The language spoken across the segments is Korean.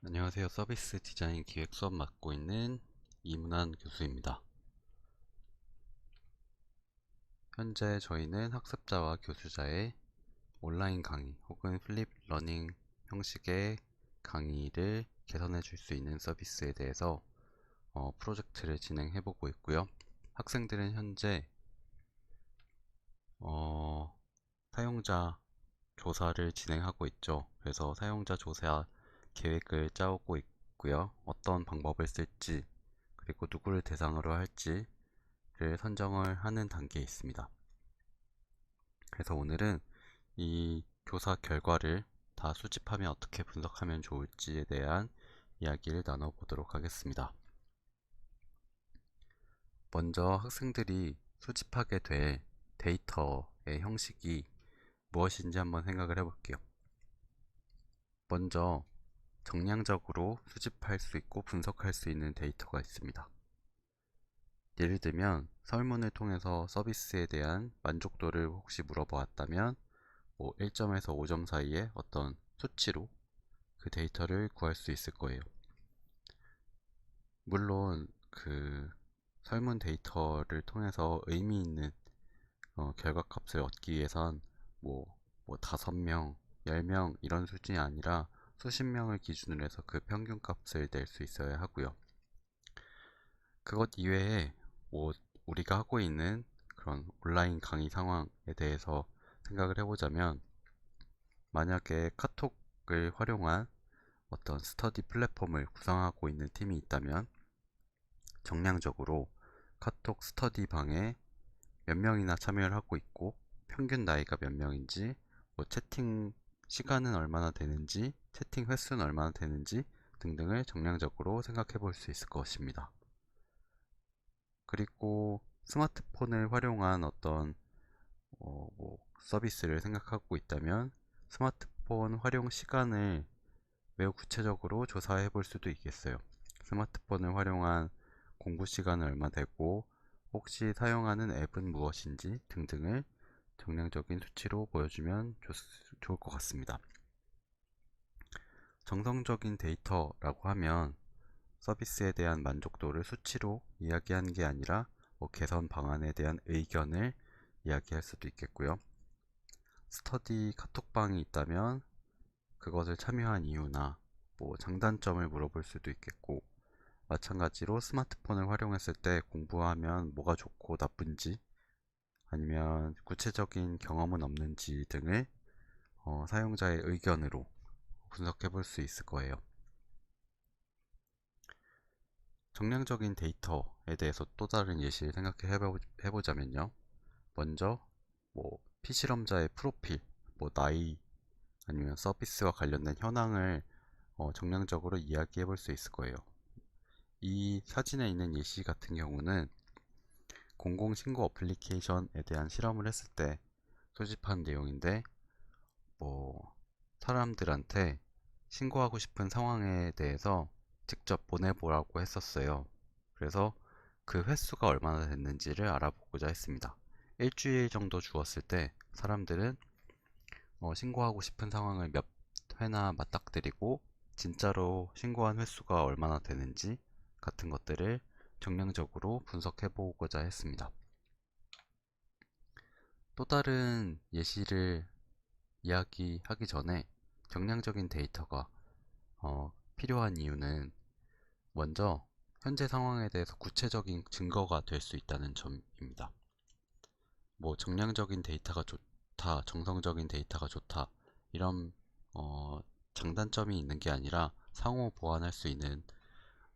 안녕하세요. 서비스 디자인 기획 수업 맡고 있는 이문환 교수입니다. 현재 저희는 학습자와 교수자의 온라인 강의 혹은 플립 러닝 형식의 강의를 개선해 줄 수 있는 서비스에 대해서 프로젝트를 진행해 보고 있고요. 학생들은 현재 사용자 조사를 진행하고 있죠. 그래서 사용자 조사 계획을 짜오고 있고요. 어떤 방법을 쓸지 그리고 누구를 대상으로 할지를 선정을 하는 단계에 있습니다. 그래서 오늘은 이 조사 결과를 다 수집하면 어떻게 분석하면 좋을지에 대한 이야기를 나눠보도록 하겠습니다. 먼저 학생들이 수집하게 될 데이터의 형식이 무엇인지 한번 생각을 해볼게요. 먼저 정량적으로 수집할 수 있고 분석할 수 있는 데이터가 있습니다. 예를 들면 설문을 통해서 서비스에 대한 만족도를 혹시 물어보았다면 1점에서 5점 사이에 어떤 수치로 그 데이터를 구할 수 있을 거예요. 물론 그 설문 데이터를 통해서 의미 있는 결과값을 얻기 위해선 뭐 5명, 10명 이런 수준이 아니라 수십 명을 기준으로 해서 그 평균 값을 낼 수 있어야 하고요. 그것 이외에 우리가 하고 있는 그런 온라인 강의 상황에 대해서 생각을 해보자면, 만약에 카톡을 활용한 어떤 스터디 플랫폼을 구성하고 있는 팀이 있다면 정량적으로 카톡 스터디 방에 몇 명이나 참여를 하고 있고 평균 나이가 몇 명인지, 채팅 시간은 얼마나 되는지, 채팅 횟수는 얼마나 되는지 등등을 정량적으로 생각해 볼 수 있을 것입니다. 그리고 스마트폰을 활용한 어떤 서비스를 생각하고 있다면 스마트폰 활용 시간을 매우 구체적으로 조사해 볼 수도 있겠어요. 스마트폰을 활용한 공부 시간은 얼마 되고 혹시 사용하는 앱은 무엇인지 등등을 정량적인 수치로 보여주면 좋을 것 같습니다. 정성적인 데이터라고 하면 서비스에 대한 만족도를 수치로 이야기하는 게 아니라 개선 방안에 대한 의견을 이야기할 수도 있겠고요. 스터디 카톡방이 있다면 그것을 참여한 이유나 장단점을 물어볼 수도 있겠고, 마찬가지로 스마트폰을 활용했을 때 공부하면 뭐가 좋고 나쁜지, 아니면 구체적인 경험은 없는지 등을 사용자의 의견으로 분석해 볼 수 있을 거예요. 정량적인 데이터에 대해서 또 다른 예시를 생각해 보자면요. 먼저 피실험자의 프로필, 나이, 아니면 서비스와 관련된 현황을 정량적으로 이야기해 볼 수 있을 거예요. 이 사진에 있는 예시 같은 경우는 공공신고 어플리케이션에 대한 실험을 했을 때 소집한 내용인데, 사람들한테 신고하고 싶은 상황에 대해서 직접 보내보라고 했었어요. 그래서 그 횟수가 얼마나 됐는지를 알아보고자 했습니다. 일주일 정도 주었을 때 사람들은 신고하고 싶은 상황을 몇 회나 맞닥뜨리고 진짜로 신고한 횟수가 얼마나 되는지 같은 것들을 정량적으로 분석해 보고자 했습니다. 또 다른 예시를 이야기하기 전에 정량적인 데이터가 필요한 이유는, 먼저 현재 상황에 대해서 구체적인 증거가 될 수 있다는 점입니다. 정량적인 데이터가 좋다, 정성적인 데이터가 좋다 이런 장단점이 있는 게 아니라 상호 보완할 수 있는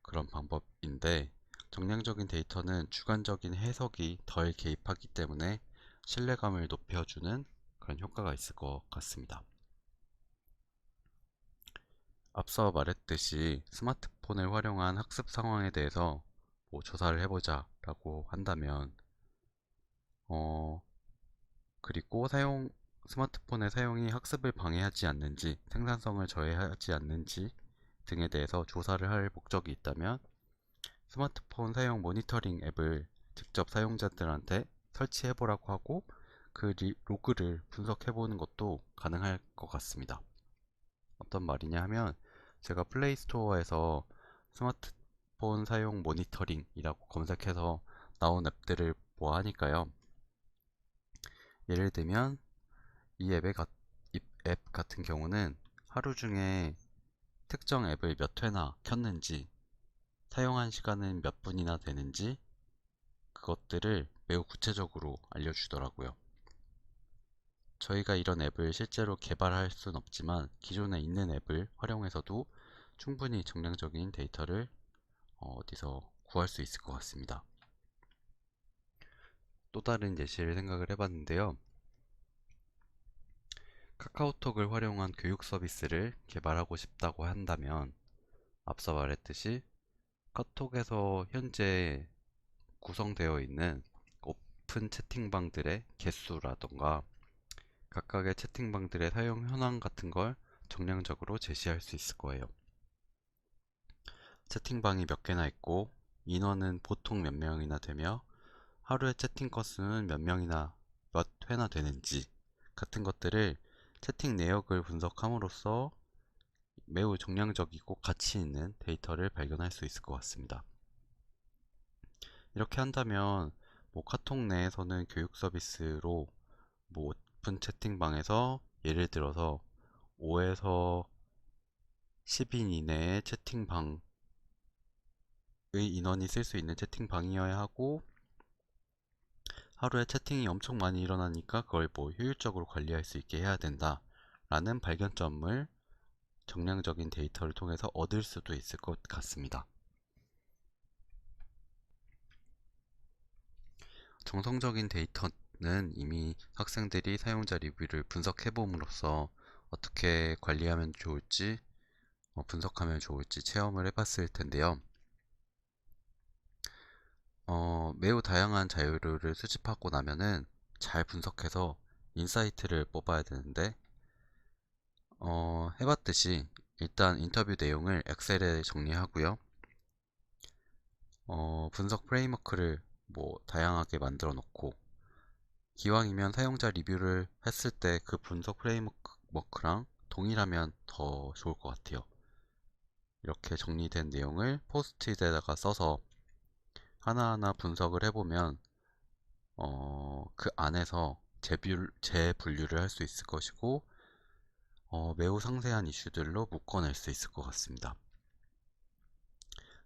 그런 방법인데, 정량적인 데이터는 주관적인 해석이 덜 개입하기 때문에 신뢰감을 높여주는 그런 효과가 있을 것 같습니다. 앞서 말했듯이 스마트폰을 활용한 학습 상황에 대해서 조사를 해보자 라고 한다면, 그리고 스마트폰의 사용이 학습을 방해하지 않는지, 생산성을 저해하지 않는지 등에 대해서 조사를 할 목적이 있다면 스마트폰 사용 모니터링 앱을 직접 사용자들한테 설치해보라고 하고 그 로그를 분석해보는 것도 가능할 것 같습니다. 어떤 말이냐 하면, 제가 플레이스토어에서 스마트폰 사용 모니터링이라고 검색해서 나온 앱들을 보아하니까요. 예를 들면 이 앱 같은 경우는 하루 중에 특정 앱을 몇 회나 켰는지, 사용한 시간은 몇 분이나 되는지, 그것들을 매우 구체적으로 알려주더라고요. 저희가 이런 앱을 실제로 개발할 순 없지만 기존에 있는 앱을 활용해서도 충분히 정량적인 데이터를 어디서 구할 수 있을 것 같습니다. 또 다른 예시를 생각을 해봤는데요. 카카오톡을 활용한 교육 서비스를 개발하고 싶다고 한다면 앞서 말했듯이 카톡에서 현재 구성되어 있는 오픈 채팅방들의 개수라던가 각각의 채팅방들의 사용 현황 같은 걸 정량적으로 제시할 수 있을 거예요. 채팅방이 몇 개나 있고 인원은 보통 몇 명이나 되며 하루에 채팅 건수는 몇 명이나 몇 회나 되는지 같은 것들을 채팅 내역을 분석함으로써 매우 정량적이고 가치 있는 데이터를 발견할 수 있을 것 같습니다. 이렇게 한다면 뭐 카톡 내에서는 교육 서비스로 뭐 오픈 채팅방에서 예를 들어서 5에서 10인 이내의 채팅방의 인원이 쓸 수 있는 채팅방이어야 하고 하루에 채팅이 엄청 많이 일어나니까 그걸 뭐 효율적으로 관리할 수 있게 해야 된다 라는 발견점을 정량적인 데이터를 통해서 얻을 수도 있을 것 같습니다. 정성적인 데이터는 이미 학생들이 사용자 리뷰를 분석해 봄으로써 어떻게 관리하면 좋을지, 분석하면 좋을지 체험을 해봤을 텐데요. 매우 다양한 자료를 수집하고 나면은 잘 분석해서 인사이트를 뽑아야 되는데, 해봤듯이 일단 인터뷰 내용을 엑셀에 정리하고요. 분석 프레임워크를 뭐 다양하게 만들어 놓고 기왕이면 사용자 리뷰를 했을 때 그 분석 프레임워크랑 동일하면 더 좋을 것 같아요. 이렇게 정리된 내용을 포스트잇에다가 써서 하나하나 분석을 해보면 그 안에서 재분류를 할 수 있을 것이고 매우 상세한 이슈들로 묶어낼 수 있을 것 같습니다.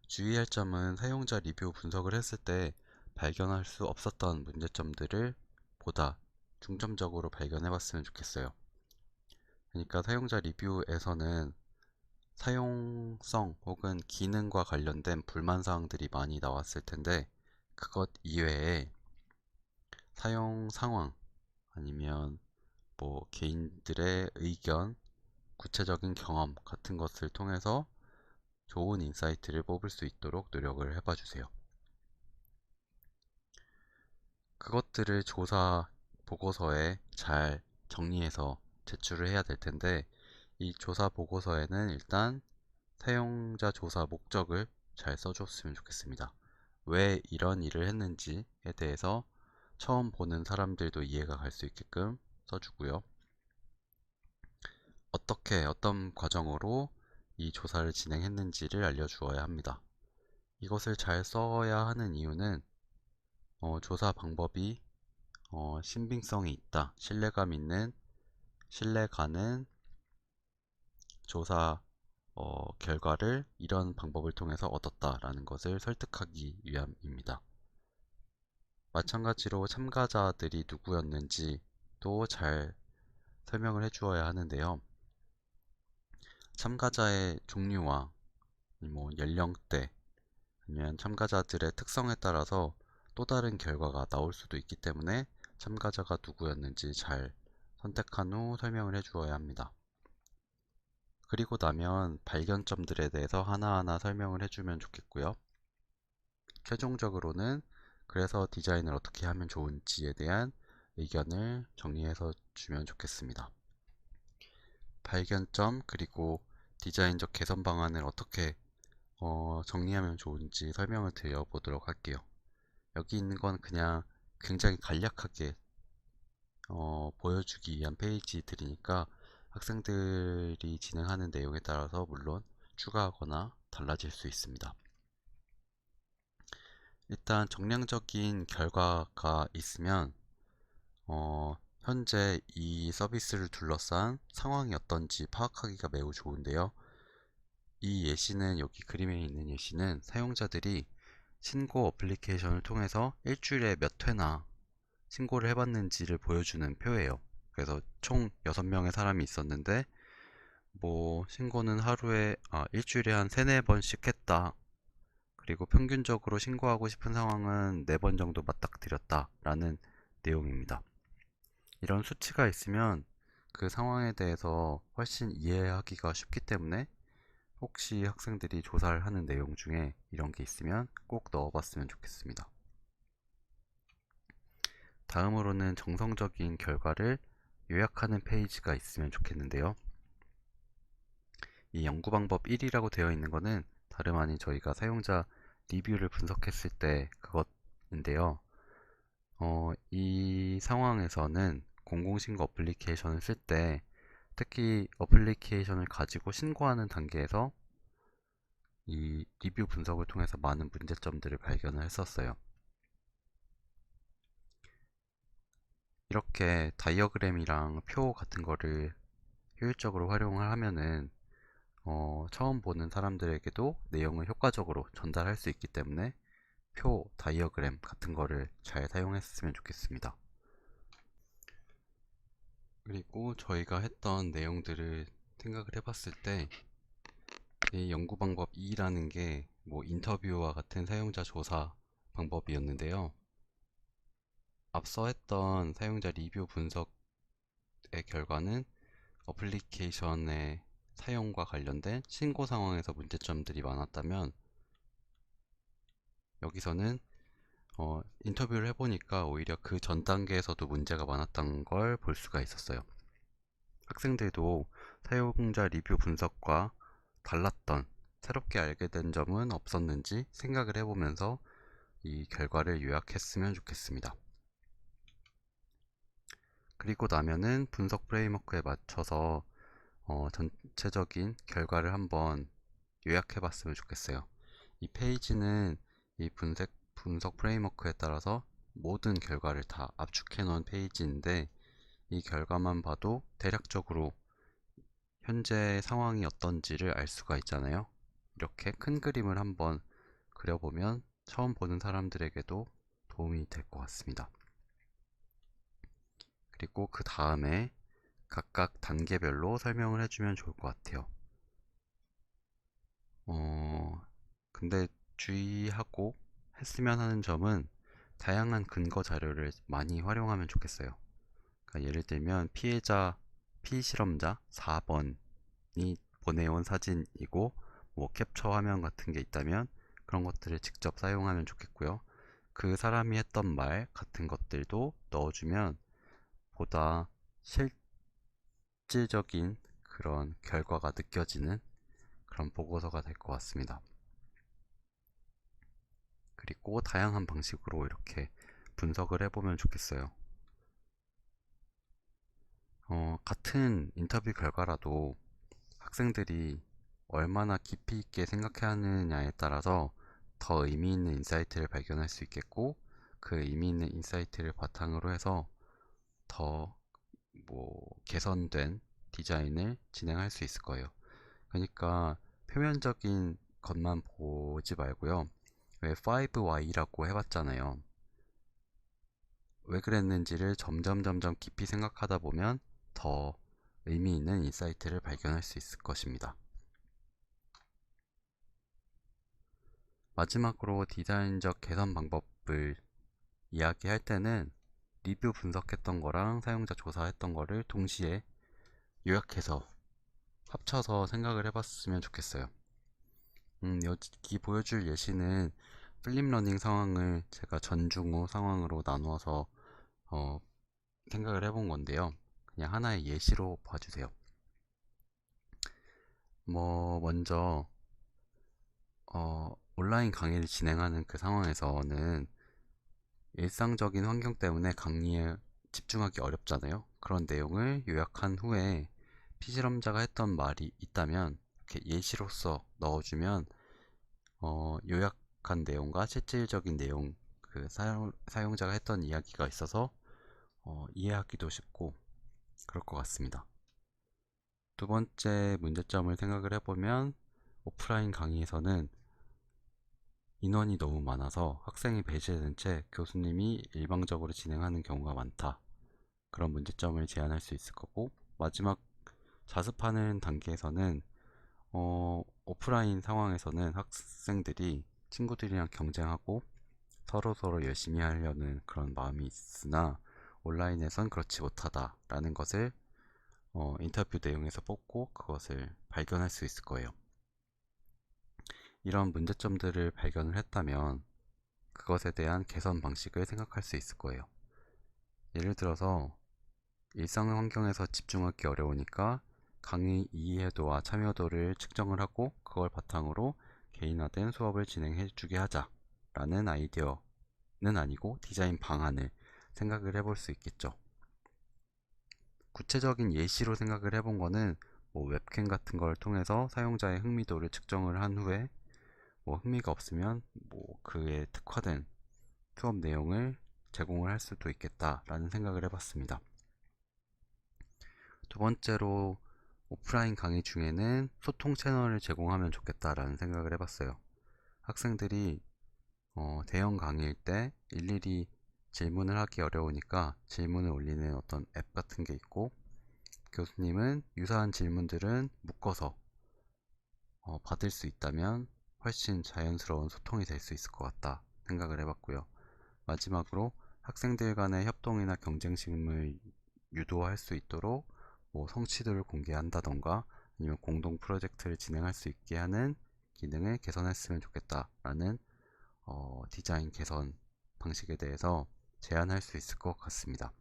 주의할 점은 사용자 리뷰 분석을 했을 때 발견할 수 없었던 문제점들을 보다 중점적으로 발견해 봤으면 좋겠어요. 그러니까 사용자 리뷰에서는 사용성 혹은 기능과 관련된 불만 사항들이 많이 나왔을 텐데 그것 이외에 사용 상황 아니면 뭐 개인들의 의견, 구체적인 경험 같은 것을 통해서 좋은 인사이트를 뽑을 수 있도록 노력을 해봐 주세요. 그것들을 조사 보고서에 잘 정리해서 제출을 해야 될 텐데 이 조사 보고서에는 일단 사용자 조사 목적을 잘 써줬으면 좋겠습니다. 왜 이런 일을 했는지에 대해서 처음 보는 사람들도 이해가 갈 수 있게끔 써주고요. 어떤 과정으로 이 조사를 진행했는지를 알려주어야 합니다. 이것을 잘 써야 하는 이유는 조사 방법이 신빙성이 있다, 신뢰감 있는, 신뢰 가는 조사 결과를 이런 방법을 통해서 얻었다라는 것을 설득하기 위함입니다. 마찬가지로 참가자들이 누구였는지도 잘 설명을 해주어야 하는데요. 참가자의 종류와 뭐 연령대, 아니면 참가자들의 특성에 따라서 또 다른 결과가 나올 수도 있기 때문에 참가자가 누구였는지 잘 선택한 후 설명을 해주어야 합니다. 그리고 나면 발견점들에 대해서 하나하나 설명을 해주면 좋겠고요. 최종적으로는 그래서 디자인을 어떻게 하면 좋은지에 대한 의견을 정리해서 주면 좋겠습니다. 발견점 그리고 디자인적 개선 방안을 어떻게 정리하면 좋은지 설명을 드려보도록 할게요. 여기 있는 건 그냥 굉장히 간략하게 보여주기 위한 페이지들이니까 학생들이 진행하는 내용에 따라서 물론 추가하거나 달라질 수 있습니다. 일단 정량적인 결과가 있으면 현재 이 서비스를 둘러싼 상황이 어떤지 파악하기가 매우 좋은데요. 이 예시는 여기 그림에 있는 예시는 사용자들이 신고 어플리케이션을 통해서 일주일에 몇 회나 신고를 해봤는지를 보여주는 표예요. 그래서 총 6명의 사람이 있었는데 뭐 신고는 일주일에 한 3, 4번씩 했다. 그리고 평균적으로 신고하고 싶은 상황은 4번 정도 맞닥뜨렸다 라는 내용입니다. 이런 수치가 있으면 그 상황에 대해서 훨씬 이해하기가 쉽기 때문에 혹시 학생들이 조사를 하는 내용 중에 이런 게 있으면 꼭 넣어봤으면 좋겠습니다. 다음으로는 정성적인 결과를 요약하는 페이지가 있으면 좋겠는데요. 이 연구 방법 1이라고 되어 있는 것은 다름 아닌 저희가 사용자 리뷰를 분석했을 때 그것인데요. 이 상황에서는 공공신고 어플리케이션을 쓸 때 특히 어플리케이션을 가지고 신고하는 단계에서 이 리뷰 분석을 통해서 많은 문제점들을 발견을 했었어요. 이렇게 다이어그램이랑 표 같은 거를 효율적으로 활용을 하면은 처음 보는 사람들에게도 내용을 효과적으로 전달할 수 있기 때문에 표, 다이어그램 같은 거를 잘 사용했으면 좋겠습니다. 그리고 저희가 했던 내용들을 생각을 해봤을 때 이 연구 방법 2라는 게 뭐 인터뷰와 같은 사용자 조사 방법이었는데요. 앞서 했던 사용자 리뷰 분석의 결과는 어플리케이션의 사용과 관련된 신고 상황에서 문제점들이 많았다면 여기서는 인터뷰를 해보니까 오히려 그 전 단계에서도 문제가 많았던 걸 볼 수가 있었어요. 학생들도 사용자 리뷰 분석과 달랐던 새롭게 알게 된 점은 없었는지 생각을 해보면서 이 결과를 요약했으면 좋겠습니다. 그리고 나면은 분석 프레임워크에 맞춰서 전체적인 결과를 한번 요약해 봤으면 좋겠어요. 이 페이지는 이 분석 프레임워크에 따라서 모든 결과를 다 압축해 놓은 페이지인데 이 결과만 봐도 대략적으로 현재 상황이 어떤지를 알 수가 있잖아요. 이렇게 큰 그림을 한번 그려보면 처음 보는 사람들에게도 도움이 될 것 같습니다. 그리고 그 다음에 각각 단계별로 설명을 해주면 좋을 것 같아요. 근데 주의하고 했으면 하는 점은 다양한 근거 자료를 많이 활용하면 좋겠어요. 그러니까 예를 들면 피실험자 4번이 보내온 사진이고 뭐 캡처 화면 같은 게 있다면 그런 것들을 직접 사용하면 좋겠고요. 그 사람이 했던 말 같은 것들도 넣어주면 보다 실질적인 그런 결과가 느껴지는 그런 보고서가 될 것 같습니다. 그리고 다양한 방식으로 이렇게 분석을 해보면 좋겠어요. 같은 인터뷰 결과라도 학생들이 얼마나 깊이 있게 생각하느냐에 따라서 더 의미 있는 인사이트를 발견할 수 있겠고 그 의미 있는 인사이트를 바탕으로 해서 더 개선된 디자인을 진행할 수 있을 거예요. 그러니까 표면적인 것만 보지 말고요. 왜 5Y라고 해봤잖아요. 왜 그랬는지를 점점 깊이 생각하다 보면 더 의미 있는 인사이트를 발견할 수 있을 것입니다. 마지막으로 디자인적 개선 방법을 이야기할 때는 리뷰 분석했던 거랑 사용자 조사했던 거를 동시에 요약해서 합쳐서 생각을 해봤으면 좋겠어요. 여기 보여줄 예시는 플립러닝 상황을 제가 전중후 상황으로 나누어서 어, 생각을 해본 건데요. 그냥 하나의 예시로 봐주세요. 먼저 온라인 강의를 진행하는 그 상황에서는 일상적인 환경 때문에 강의에 집중하기 어렵잖아요. 그런 내용을 요약한 후에 피실험자가 했던 말이 있다면 이렇게 예시로서 넣어주면 요약한 내용과 실질적인 내용, 그 사용자가 했던 이야기가 있어서 이해하기도 쉽고 그럴 것 같습니다. 두 번째 문제점을 생각을 해보면 오프라인 강의에서는 인원이 너무 많아서 학생이 배제된 채 교수님이 일방적으로 진행하는 경우가 많다. 그런 문제점을 제안할 수 있을 거고, 마지막 자습하는 단계에서는 오프라인 상황에서는 학생들이 친구들이랑 경쟁하고 서로서로 열심히 하려는 그런 마음이 있으나 온라인에선 그렇지 못하다라는 것을 인터뷰 내용에서 뽑고 그것을 발견할 수 있을 거예요. 이런 문제점들을 발견을 했다면 그것에 대한 개선 방식을 생각할 수 있을 거예요. 예를 들어서 일상 환경에서 집중하기 어려우니까 강의 이해도와 참여도를 측정을 하고 그걸 바탕으로 개인화된 수업을 진행해 주게 하자 라는 아이디어는 아니고 디자인 방안을 생각을 해볼 수 있겠죠. 구체적인 예시로 생각을 해본 거는 뭐 웹캠 같은 걸 통해서 사용자의 흥미도를 측정을 한 후에 뭐 흥미가 없으면 뭐 그에 특화된 수업 내용을 제공을 할 수도 있겠다라는 생각을 해봤습니다. 두 번째로 오프라인 강의 중에는 소통 채널을 제공하면 좋겠다라는 생각을 해봤어요. 학생들이 대형 강의일 때 일일이 질문을 하기 어려우니까 질문을 올리는 어떤 앱 같은 게 있고 교수님은 유사한 질문들은 묶어서 받을 수 있다면 훨씬 자연스러운 소통이 될 수 있을 것 같다 생각을 해봤고요. 마지막으로 학생들 간의 협동이나 경쟁심을 유도할 수 있도록 뭐 성취도를 공개한다던가 아니면 공동 프로젝트를 진행할 수 있게 하는 기능을 개선했으면 좋겠다라는 디자인 개선 방식에 대해서 제안할 수 있을 것 같습니다.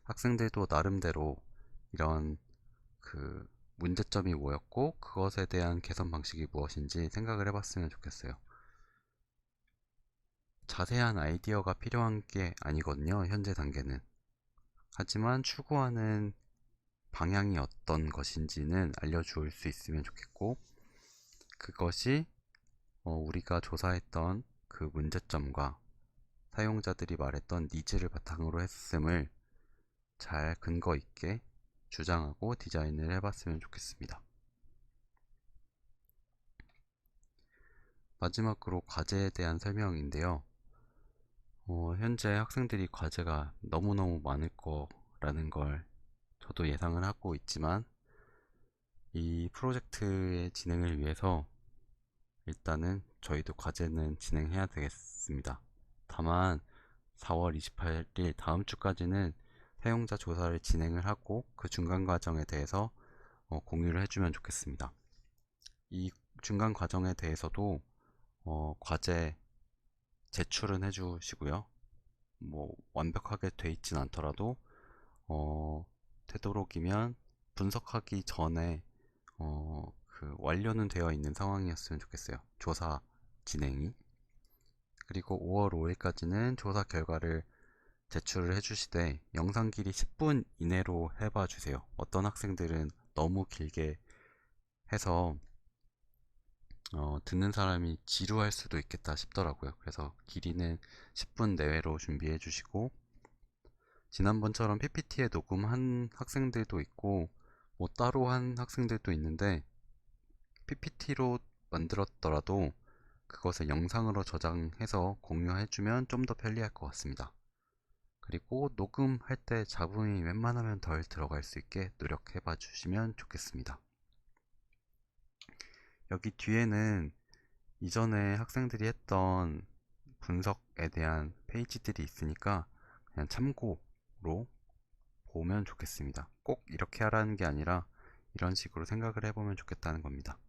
학생들도 나름대로 이런 그 문제점이 뭐였고 그것에 대한 개선 방식이 무엇인지 생각을 해봤으면 좋겠어요. 자세한 아이디어가 필요한 게 아니거든요, 현재 단계는. 하지만 추구하는 방향이 어떤 것인지는 알려줄 수 있으면 좋겠고, 그것이 우리가 조사했던 그 문제점과 사용자들이 말했던 니즈를 바탕으로 했음을 잘 근거 있게 주장하고 디자인을 해봤으면 좋겠습니다. 마지막으로 과제에 대한 설명인데요. 현재 학생들이 과제가 너무너무 많을 거라는 걸 저도 예상을 하고 있지만 이 프로젝트의 진행을 위해서 일단은 저희도 과제는 진행해야 되겠습니다. 다만 4월 28일 다음 주까지는 사용자 조사를 진행을 하고 그 중간 과정에 대해서 공유를 해주면 좋겠습니다. 이 중간 과정에 대해서도 과제 제출은 해주시고요. 뭐 완벽하게 돼 있진 않더라도 되도록이면 분석하기 전에 그 완료는 되어 있는 상황이었으면 좋겠어요. 조사 진행이. 그리고 5월 5일까지는 조사 결과를 제출을 해주시되 영상 길이 10분 이내로 해봐 주세요. 어떤 학생들은 너무 길게 해서 듣는 사람이 지루할 수도 있겠다 싶더라고요. 그래서 길이는 10분 내외로 준비해 주시고 지난번처럼 PPT에 녹음한 학생들도 있고 뭐 따로 한 학생들도 있는데 PPT로 만들었더라도 그것을 영상으로 저장해서 공유해주면 좀 더 편리할 것 같습니다. 그리고 녹음할 때 잡음이 웬만하면 덜 들어갈 수 있게 노력해 봐 주시면 좋겠습니다. 여기 뒤에는 이전에 학생들이 했던 분석에 대한 페이지들이 있으니까 그냥 참고로 보면 좋겠습니다. 꼭 이렇게 하라는 게 아니라 이런 식으로 생각을 해보면 좋겠다는 겁니다.